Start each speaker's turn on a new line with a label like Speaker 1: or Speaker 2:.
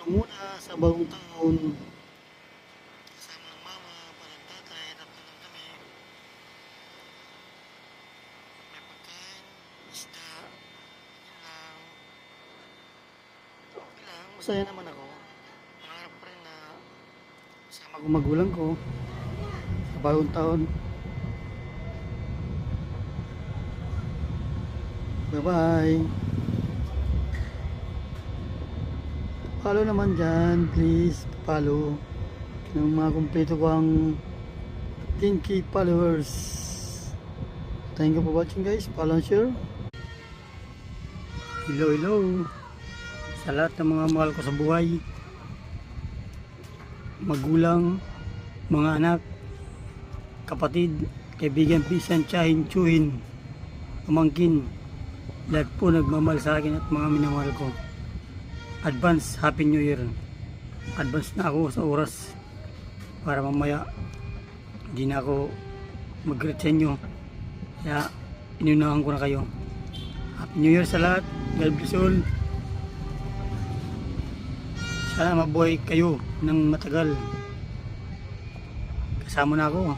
Speaker 1: muna sa bagong taon. Kasama ng mama, parang tatay, tatlo lang kami. May pagkain, isda, yun lang. Okay lang, masaya naman ako. Pangarap pa rin na kasama ko magulang ko sa bagong taon. Bye-bye. Follow naman dyan, please. Follow. Ng mga kumpleto ko ang 10K followers. Thank you for watching guys. Follow and share. Hello, hello. Sa lahat ng mga mahal ko sa buhay. Magulang, mga anak, kapatid, kaibigan, pisan, tiyahin, tsuhin, pamangkin. Lahat po nagmamahal sa akin at mga minamahal ko. Advance Happy New Year. Advance na ako sa oras para mamaya hindi na ako mag-greet sa inyo, kaya inunahan ko na kayo. Happy New Year sa lahat. God bless all. Sana mabuhay kayo ng matagal. Kasama na ako.